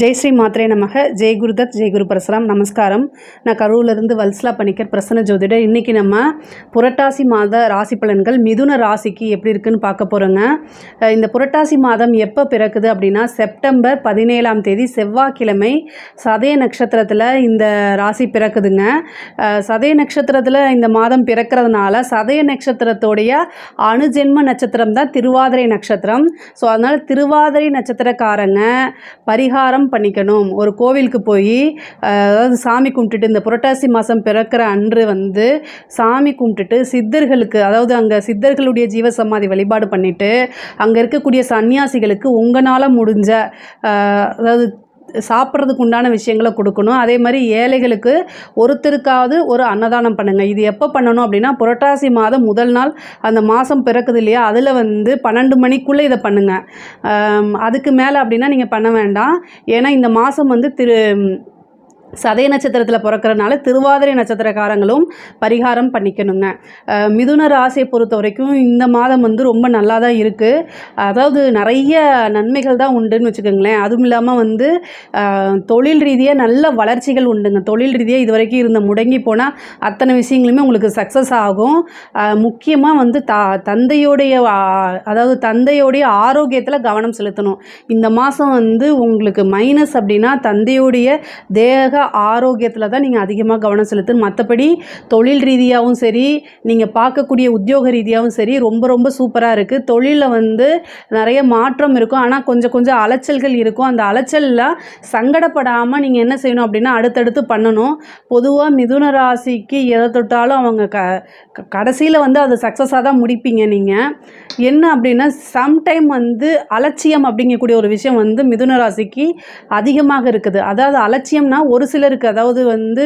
ஜெய் ஸ்ரீ மாத்ரே நமக. ஜெய் குருதத், ஜெய் குரு பரசுராம். நமஸ்காரம். நான் கரூர்லேருந்து வல்சலா பணிக்கர், பிரசன்ன ஜோதிடர். இன்றைக்கி நம்ம புரட்டாசி மாத ராசி பலன்கள் மிதுன ராசிக்கு எப்படி இருக்குன்னு பார்க்க போகிறோங்க. இந்த புரட்டாசி மாதம் எப்போ பிறக்குது அப்படின்னா செப்டம்பர் 17ஆம் தேதி செவ்வாய்க்கிழமை சதய நட்சத்திரத்தில் இந்த ராசி பிறக்குதுங்க. சதய நட்சத்திரத்தில் இந்த மாதம் பிறக்கிறதுனால சதய நட்சத்திரத்தோடைய அணுஜென்ம நட்சத்திரம் தான் திருவாதிரை நட்சத்திரம். ஸோ அதனால் திருவாதிரை நட்சத்திரக்காரங்க பரிகாரம் பண்ணிக்கணும். ஒரு கோவிலுக்கு போய் அதாவது சாமி கும்பிட்டுட்டு இந்த புரட்டாசி மாதம் பிறக்கிற அன்று வந்து சாமி கும்பிட்டுட்டு சித்தர்களுக்கு, அதாவது அங்கே சித்தர்களுடைய ஜீவசமாதி வழிபாடு பண்ணிவிட்டு அங்கே இருக்கக்கூடிய சன்னியாசிகளுக்கு உங்களால் முடிஞ்ச அதாவது சாப்பிட்றதுக்கு உண்டான விஷயங்களை கொடுக்கணும். அதே மாதிரி ஏழைகளுக்கு ஒருத்தருக்காவது ஒரு அன்னதானம் பண்ணுங்கள். இது எப்போ பண்ணணும் அப்படின்னா புரட்டாசி மாதம் முதல் நாள் அந்த மாதம் பிறக்குது இல்லையா, அதில் வந்து 12 மணிக்குள்ளே இதை பண்ணுங்கள். அதுக்கு மேலே அப்படின்னா நீங்கள் பண்ண வேண்டாம். ஏன்னா இந்த மாதம் வந்து சதய நட்சத்திரத்தில் பிறக்கிறனால திருவாதிரை நட்சத்திரக்காரங்களும் பரிகாரம் பண்ணிக்கணுங்க. மிதுன ராசியை பொறுத்த வரைக்கும் இந்த மாதம் வந்து ரொம்ப நல்லா தான் இருக்குது. அதாவது நிறைய நன்மைகள் தான் உண்டுன்னு வச்சுக்கோங்களேன். அதுவும் இல்லாமல் வந்து தொழில் ரீதியாக நல்ல வளர்ச்சிகள் உண்டுங்க. தொழில் ரீதியாக இது வரைக்கும் இருந்த முடங்கி போனால் அத்தனை விஷயங்களுமே உங்களுக்கு சக்ஸஸ் ஆகும். முக்கியமாக வந்து தந்தையோடைய அதாவது தந்தையோடைய ஆரோக்கியத்தில் கவனம் செலுத்தணும். இந்த மாதம் வந்து உங்களுக்கு மைனஸ் அப்படின்னா தந்தையோடைய தேக ஆரோக்கியத்தில் தான் நீங்கள் அதிகமாக கவனம் செலுத்தணும். மற்றபடி தொழில் ரீதியாகவும் சரி, நீங்கள் பார்க்கக்கூடிய உத்தியோக ரீதியாகவும் சரி ரொம்ப ரொம்ப சூப்பராக இருக்குது. தொழிலில் வந்து நிறைய மாற்றம் இருக்கும். ஆனால் கொஞ்சம் அலைச்சல்கள் இருக்கும். அந்த அலைச்சலில் சங்கடப்படாமல் நீங்கள் என்ன செய்யணும் அப்படின்னா அடுத்தடுத்து பண்ணணும். பொதுவாக மிதுன ராசிக்கு எதை தொட்டாலும் அவங்க கடைசியில் வந்து அது சக்ஸஸாக தான் முடிப்பீங்க. நீங்கள் என்ன அப்படின்னா சம்டைம் வந்து அலட்சியம் அப்படிங்கக்கூடிய ஒரு விஷயம் வந்து மிதுன ராசிக்கு அதிகமாக இருக்குது. அதாவது அலட்சியம்னா ஒரு சிலருக்கு, அதாவது வந்து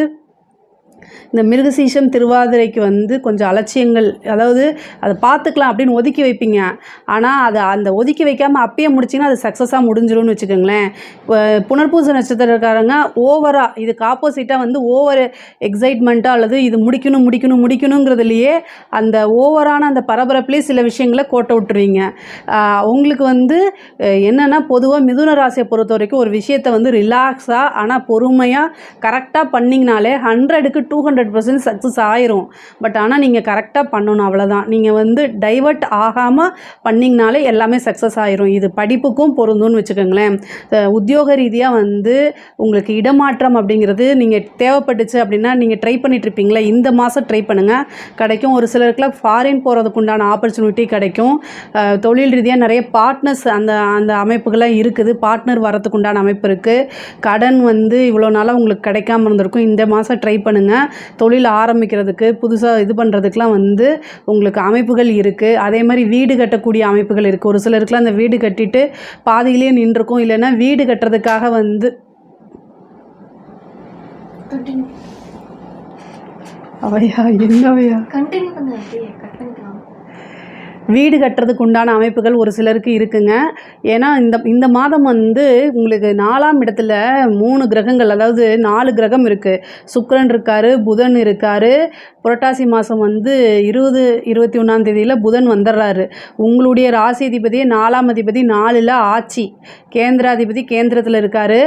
இந்த மிருகசீஷம் திருவாதிரைக்கு வந்து கொஞ்சம் அலட்சியங்கள், அதாவது அதை பார்த்துக்கலாம் அப்படின்னு ஒதுக்கி வைப்பீங்க. ஆனால் அதை அந்த ஒதுக்கி வைக்காமல் அப்பயே முடிச்சிங்கன்னா அது சக்ஸஸாக முடிஞ்சிடும்னு வச்சுக்கோங்களேன். புனர்பூச நட்சத்திரக்காரங்க ஓவராக இதுக்கு ஆப்போசிட்டாக வந்து ஓவர் எக்ஸைட்மெண்ட்டாக அல்லது இது முடிக்கணுங்கிறதுலையே அந்த ஓவரான அந்த பரபரப்புலேயே சில விஷயங்களை கோட்டை விட்டுருவீங்க. உங்களுக்கு வந்து என்னென்னா பொதுவாக மிதுன ராசியை பொறுத்த வரைக்கும் ஒரு விஷயத்தை வந்து ரிலாக்ஸாக ஆனால் பொறுமையாக கரெக்டாக பண்ணிங்கனாலே 100க்கு 200% சக்ஸஸ் ஆயிரும். பட் ஆனால் நீங்கள் கரெக்டாக பண்ணணும், அவ்வளோதான். நீங்கள் வந்து டைவர்ட் ஆகாமல் பண்ணிங்கனாலே எல்லாமே சக்ஸஸ் ஆயிரும். இது படிப்புக்கும் பொருந்தும்னு வச்சுக்கோங்களேன். உத்தியோக ரீதியாக வந்து உங்களுக்கு இடமாற்றம் அப்படிங்கிறது நீங்கள் தேவைப்பட்டுச்சு அப்படின்னா நீங்கள் ட்ரை பண்ணிகிட்ருப்பீங்களா, இந்த மாதம் ட்ரை பண்ணுங்கள், கிடைக்கும். ஒரு சிலருக்குலாம் ஃபாரின் போகிறதுக்கு உண்டான ஆப்பர்ச்சுனிட்டி கிடைக்கும். தொழில் ரீதியாக நிறைய பார்ட்னர்ஸ் அந்த அமைப்புகள்லாம் இருக்குது. பார்ட்னர் வரத்துக்கு உண்டான அமைப்பு இருக்குது. கடன் வந்து இவ்வளோ நாளாக உங்களுக்கு கிடைக்காம இருந்திருக்கும். இந்த மாதம் ட்ரை பண்ணுங்கள். தொழில் ஆரம்பிக்கிறதுக்கு புதுசாக இது பண்ணுறதுக்கெலாம் வந்து உங்களுக்கு அமைப்புகள் இருக்குது. அதே மாதிரி வீடு கட்டக்கூடிய அமைப்புகள் இருக்குது. ஒரு சிலருக்குலாம் அந்த வீடு கட்டிட்டு பாதியிலே நின்றுருக்கும். இல்லைன்னா வீடு கட்டுறதுக்காக வந்து அவையா என்னவையா வீடு கட்டுறதுக்கு உண்டான அமைப்புகள் ஒரு சிலருக்கு இருக்குங்க. ஏன்னா இந்த மாதம் வந்து உங்களுக்கு 4ஆம் இடத்துல 3 கிரகங்கள், அதாவது 4 கிரகம் இருக்குது. சுக்கிரன் இருக்கார், புதன் இருக்கார். புரட்டாசி மாதம் வந்து 21ஆம் தேதியில் புதன் வந்துடுறாரு. உங்களுடைய ராசி அதிபதியே 4ஆம் அதிபதி 4ல் ஆட்சி, கேந்திராதிபதி கேந்திரத்தில் இருக்கார்.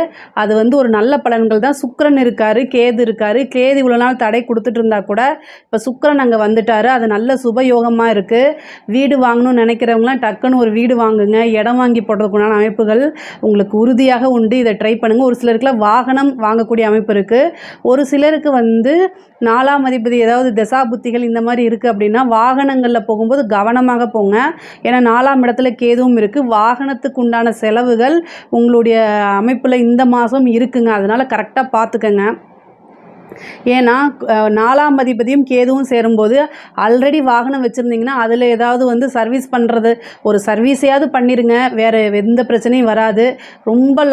அது வந்து ஒரு நல்ல பலன்கள் தான். சுக்கிரன் இருக்கார், கேது இருக்கார். கேது இவ்வளோ நாள் தடை கொடுத்துட்டு இருந்தா கூட இப்போ சுக்கிரன் அங்கே வந்துட்டார். அது நல்ல சுபயோகமாக இருக்குது. வீடு வாங்கணும்னு நினைக்கிறவங்களாம் டக்குன்னு ஒரு வீடு வாங்குங்க. இடம் வாங்கி போடுறதுக்குண்டான அமைப்புகள் உங்களுக்கு உறுதியாக உண்டு. இதை ட்ரை பண்ணுங்கள். ஒரு சிலருக்குலாம் வாகனம் வாங்கக்கூடிய அமைப்பு இருக்குது. ஒரு சிலருக்கு வந்து 4ஆம் அதிபதி ஏதாவது தசா புத்திகள் இந்த மாதிரி இருக்குது அப்படின்னா வாகனங்களில் போகும்போது கவனமாக போங்க. ஏன்னா 4ஆம் இடத்துல கேதுவும் இருக்குது. வாகனத்துக்கு உண்டான செலவுகள் உங்களுடைய அமைப்பில் இந்த மாதம் இருக்குங்க. அதனால் கரெக்டாக பார்த்துக்கங்க. ஏன்னா 4ஆம் அதிபதியும் கேதுவும் சேரும்போது ஆல்ரெடி வாகனம் வச்சுருந்தீங்கன்னா அதில் ஏதாவது வந்து சர்வீஸ் பண்ணுறது, ஒரு சர்வீஸையாவது பண்ணிடுங்க. வேறு எந்த பிரச்சனையும் வராது. ரொம்ப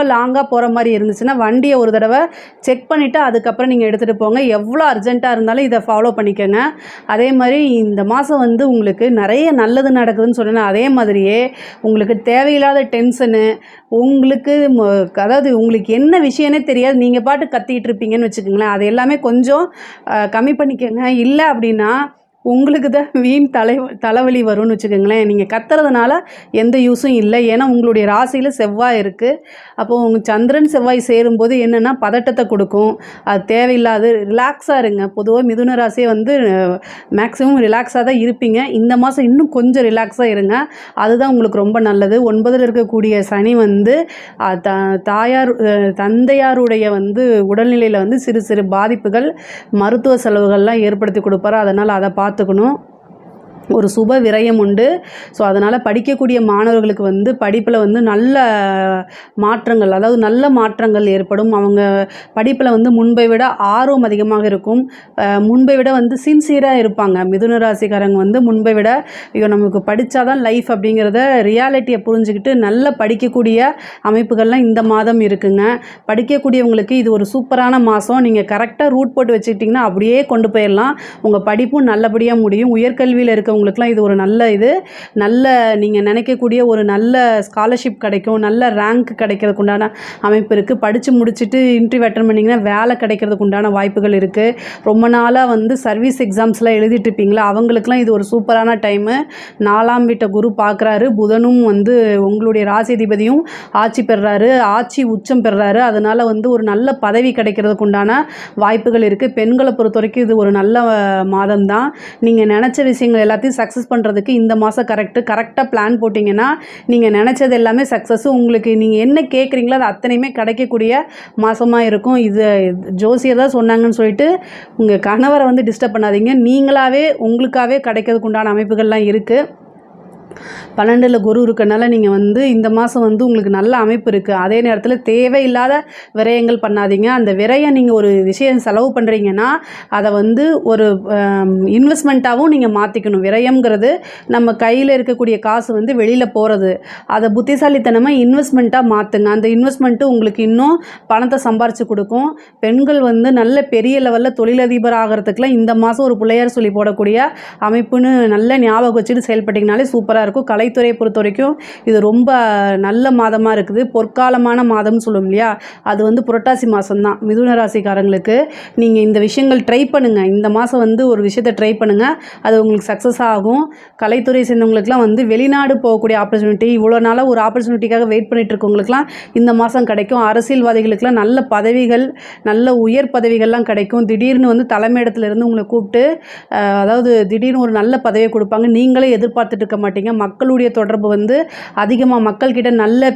லாங்காக போகிற மாதிரி இருந்துச்சுன்னா வண்டியை ஒரு தடவை செக் பண்ணிவிட்டு அதுக்கப்புறம் நீங்கள் எடுத்துகிட்டு போங்க. எவ்வளோ அர்ஜென்ட்டாக இருந்தாலும் இதை ஃபாலோ பண்ணிக்கோங்க. அதே மாதிரி இந்த மாதம் வந்து உங்களுக்கு நிறைய நல்லது நடக்குதுன்னு சொன்னேன். அதே மாதிரியே உங்களுக்கு தேவையில்லாத டென்ஷனு, உங்களுக்கு அதாவது உங்களுக்கு என்ன விஷயமே தெரியாது, நீங்கள் பாட்டு கத்திக்கிட்டு இருப்பீங்கன்னு வச்சுக்கோங்களேன். அது எல்லாமே கொஞ்சம் கம்மி பண்ணிக்கோங்க. இல்லை அப்படின்னா உங்களுக்கு தான் வீண் தலைவலி வரும்னு வச்சுக்கோங்களேன். நீங்கள் கத்துறதுனால எந்த யூஸும் இல்லை. ஏன்னா உங்களுடைய ராசியில் செவ்வாய் இருக்குது. அப்போது உங்கள் சந்திரன் செவ்வாய் சேரும்போது என்னென்னா பதட்டத்தை கொடுக்கும். அது தேவையில்லாது ரிலாக்ஸாக இருங்க. பொதுவாக மிதுன ராசியை வந்து மேக்ஸிமம் ரிலாக்ஸாக தான் இருப்பீங்க. இந்த மாதம் இன்னும் கொஞ்சம் ரிலாக்ஸாக இருங்க. அதுதான் உங்களுக்கு ரொம்ப நல்லது. 9ல் இருக்கக்கூடிய சனி வந்து தந்தையாருடைய வந்து உடல்நிலையில் வந்து சிறு சிறு பாதிப்புகள், மருத்துவ செலவுகள்லாம் ஏற்படுத்தி கொடுப்பாரு. அதனால் அதை பார்த்துக்கணும். ஒரு சுப விரயம் உண்டு. ஸோ அதனால் படிக்கக்கூடிய மாணவர்களுக்கு வந்து படிப்பில் வந்து நல்ல மாற்றங்கள், அதாவது நல்ல மாற்றங்கள் ஏற்படும். அவங்க படிப்பில் வந்து முன்பை விட ஆர்வம் அதிகமாக இருக்கும். முன்பை விட வந்து சின்சியராக இருப்பாங்க. மிதுன ராசிக்காரங்க வந்து முன்பை விட ஐயோ நமக்கு படித்தா தான் லைஃப் அப்படிங்கிறத ரியாலிட்டியை புரிஞ்சுக்கிட்டு நல்ல படிக்கக்கூடிய அமைப்புகள்லாம் இந்த மாதம் இருக்குங்க. படிக்கக்கூடியவங்களுக்கு இது ஒரு சூப்பரான மாதம். நீங்கள் கரெக்டாக ரூட் போட்டு வச்சுக்கிட்டிங்கன்னா அப்படியே கொண்டு போயிடலாம். உங்கள் படிப்பும் நல்லபடியாக முடியும். உயர்கல்வியில் இருக்கவங்களுக்குலாம் இது ஒரு நல்ல நீங்கள் நினைக்கக்கூடிய ஒரு நல்ல ஸ்காலர்ஷிப் கிடைக்கும். நல்ல ரேங்க் கிடைக்கிறதுக்கு உண்டான அமைப்பு இருக்குது. படித்து முடிச்சுட்டு இன்டர்வியூ அட்டன் பண்ணிங்கன்னா வேலை கிடைக்கிறதுக்கு உண்டான வாய்ப்புகள் இருக்குது. ரொம்ப நாளாக வந்து சர்வீஸ் எக்ஸாம்ஸ்லாம் எழுதிட்டு இருப்பீங்களா, அவங்களுக்குலாம் இது ஒரு சூப்பரான டைமு. 4ஆம் வீட்டை குரு பார்க்குறாரு. புதனும் வந்து உங்களுடைய ராசிதிபதியும் ஆட்சி பெறுறாரு, ஆட்சி உச்சம் பெறுறாரு. அதனால் வந்து ஒரு நல்ல பதவி கிடைக்கிறதுக்கு உண்டான வாய்ப்புகள் இருக்குது. பெண்களை பொறுத்த வரைக்கும் இது ஒரு நல்ல மாதம் தான். நீங்கள் நினச்ச விஷயங்கள் எல்லாத்தையும் சக்ஸஸ் பண்ணுறதுக்கு இந்த மாதம் கரெக்டாக பிளான் போட்டிங்கன்னா நீங்கள் நினச்சது எல்லாமே சக்ஸஸ். உங்களுக்கு நீங்கள் என்ன கேட்குறீங்களோ அது அத்தனையுமே கிடைக்கக்கூடிய மாதமாக இருக்கும். இது ஜோசியர் தான் சொன்னாங்கன்னு சொல்லிட்டு உங்கள் கணவரை வந்து டிஸ்டர்ப் பண்ணாதீங்க. நீங்களாகவே உங்களுக்காகவே கிடைக்கிறதுக்கு உண்டான அமைப்புகள்லாம் இருக்குது. 12ல் குரு இருக்கனால நீங்கள் வந்து இந்த மாதம் வந்து உங்களுக்கு நல்ல அமைப்பு இருக்குது. அதே நேரத்தில் தேவையில்லாத விரயங்கள் பண்ணாதீங்க. அந்த விரயம் நீங்கள் ஒரு விஷயம் செலவு பண்ணுறீங்கன்னா அதை வந்து ஒரு இன்வெஸ்ட்மெண்ட்டாகவும் நீங்கள் மாற்றிக்கணும். விரயம்ங்கிறது நம்ம கையில் இருக்கக்கூடிய காசு வந்து வெளியில் போகிறது. அதை புத்திசாலித்தனமாக இன்வெஸ்ட்மெண்ட்டாக மாற்றுங்க. அந்த இன்வெஸ்ட்மெண்ட்டு உங்களுக்கு இன்னும் பணத்தை சம்பாரித்து கொடுக்கும். பெண்கள் வந்து நல்ல பெரிய லெவலில் தொழிலதிபர் ஆகிறதுக்குலாம் இந்த மாதம் ஒரு பிள்ளையார் சொல்லி போடக்கூடிய அமைப்புன்னு நல்ல ஞாபகம் வச்சுட்டு செயல்பட்டிங்கனாலே சூப்பராக இருக்கும். கலைத்துறையை பொறுத்த வரைக்கும் இது ரொம்ப நல்ல மாதமாக இருக்குது. பொற்காலமான மாதம்னு சொல்லும் இல்லையா, அது வந்து புரட்டாசி மாதம் தான். மிதுன ராசிக்காரங்களுக்கு நீங்கள் இந்த விஷயங்கள் ட்ரை பண்ணுங்கள். இந்த மாதம் வந்து ஒரு விஷயத்தை ட்ரை பண்ணுங்கள், அது உங்களுக்கு சக்ஸஸ் ஆகும். கலைத்துறை சேர்ந்தவங்களுக்குலாம் வந்து வெளிநாடு போகக்கூடிய ஆப்பர்ச்சுனிட்டி, இவ்வளோ நாளாக ஒரு ஆப்பர்ச்சுனிட்டிக்காக வெயிட் பண்ணிட்டு இருக்கவங்களுக்குலாம் இந்த மாதம் கிடைக்கும். அரசியல்வாதிகளுக்கெல்லாம் நல்ல பதவிகள், நல்ல உயர் பதவிகள்லாம் கிடைக்கும். திடீர்னு வந்து தலைமையிடத்துலேருந்து உங்களை கூப்பிட்டு அதாவது திடீர்னு ஒரு நல்ல பதவியை கொடுப்பாங்க. நீங்களே எதிர்பார்த்துட்டு இருக்க மாட்டீங்க. மக்களுடைய தொடர்பு வந்து அதிகமாக மக்கள்கிட்ட நல்ல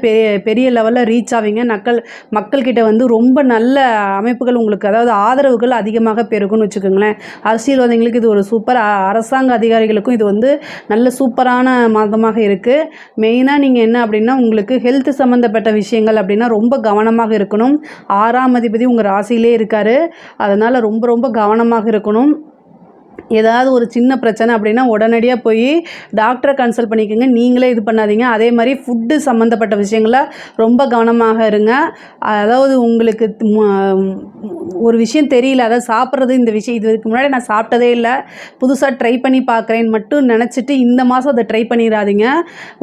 பெரிய லெவலில் ரீச் ஆவீங்க. மக்கள்கிட்ட வந்து ரொம்ப நல்ல அமைப்புகள் உங்களுக்கு, அதாவது ஆதரவுகள் அதிகமாக பெருகும்னு வச்சுக்கோங்களேன். அரசியல்வாதிகளுக்கு இது ஒரு சூப்பர். அரசாங்க அதிகாரிகளுக்கும் இது வந்து நல்ல சூப்பரான மாதமாக இருக்குது. மெயினாக நீங்கள் என்ன அப்படின்னா உங்களுக்கு ஹெல்த் சம்மந்தப்பட்ட விஷயங்கள் அப்படின்னா ரொம்ப கவனமாக இருக்கணும். 6ஆம் அதிபதி உங்கள் ராசியிலே இருக்கார். அதனால் ரொம்ப ரொம்ப கவனமாக இருக்கணும். ஏதாவது ஒரு சின்ன பிரச்சனை அப்படின்னா உடனடியாக போய் டாக்டரை கன்சல்ட் பண்ணிக்கோங்க. நீங்களே இது பண்ணாதீங்க. அதே மாதிரி ஃபுட்டு சம்மந்தப்பட்ட விஷயங்கள ரொம்ப கவனமாக இருங்க. அதாவது உங்களுக்கு ஒரு விஷயம் தெரியல, அதாவது சாப்பிட்றது, இந்த விஷயம் இதுக்கு முன்னாடி நான் சாப்பிட்டதே இல்லை, புதுசாக ட்ரை பண்ணி பார்க்குறேன்னு மட்டும் நினச்சிட்டு இந்த மாதம் அதை ட்ரை பண்ணிடாதீங்க.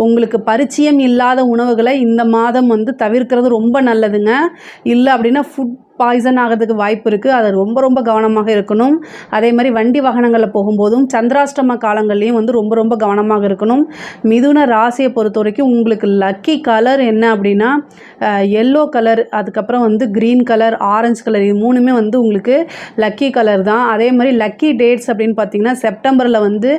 உங்களுக்கு பரிச்சயம் இல்லாத உணவுகளை இந்த மாதம் வந்து தவிர்க்கிறது ரொம்ப நல்லதுங்க. இல்லை அப்படின்னா ஃபுட் பாய்சன் ஆகிறதுக்கு வாய்ப்பு இருக்குது. அதை ரொம்ப ரொம்ப கவனமாக இருக்கணும். அதே மாதிரி வண்டி வாகனங்களில் போகும்போதும் சந்திராஷ்டம காலங்கள்லேயும் வந்து ரொம்ப ரொம்ப கவனமாக இருக்கணும். மிதுன ராசியை பொறுத்த வரைக்கும் உங்களுக்கு லக்கி கலர் என்ன அப்படின்னா எல்லோ கலர், அதுக்கப்புறம் வந்து க்ரீன் கலர், ஆரஞ்சு கலர், இது மூணுமே வந்து உங்களுக்கு லக்கி கலர் தான். அதே மாதிரி லக்கி டேட்ஸ் அப்படின்னு பார்த்தீங்கன்னா செப்டம்பரில் வந்து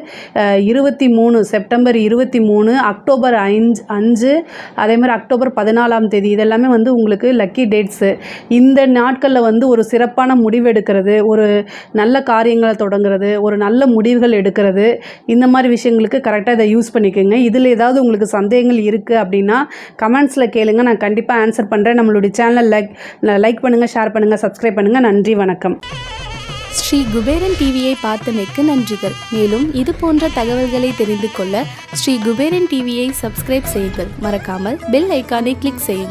23 செப்டம்பர் 23, அக்டோபர் 5, அதே மாதிரி அக்டோபர் 14ஆம் தேதி, இதெல்லாமே வந்து உங்களுக்கு லக்கி டேட்ஸு. இந்த நாட்களில் வந்து ஒரு சிறப்பான முடிவு எடுக்கிறது, ஒரு நல்ல காரியங்களை தொடங்குறது, ஒரு நல்ல முடிவுகள் எடுக்கிறது, இந்த மாதிரி விஷயங்களுக்கு கரெக்டாக இதை யூஸ் பண்ணிக்கோங்க. இதில் ஏதாவது உங்களுக்கு சந்தேகங்கள் இருக்குது அப்படின்னா கமெண்ட்ஸில் கேளுங்க, நான் கண்டிப்பாக ஆன்சர் பண்ணுறேன். நம்மளுடைய சேனலை லைக் பண்ணுங்கள், ஷேர் பண்ணுங்கள், சப்ஸ்கிரைப் பண்ணுங்கள். நன்றி, வணக்கம். ஸ்ரீ குபேரன் டிவியை பார்த்தமைக்கு நன்றிகள். மேலும் இது போன்ற தகவல்களை தெரிந்து கொள்ள ஸ்ரீ குபேரன் டிவியை சப்ஸ்கிரைப் செய்யுங்கள். மறக்காமல் பெல் ஐக்கானை கிளிக் செய்யுங்கள்.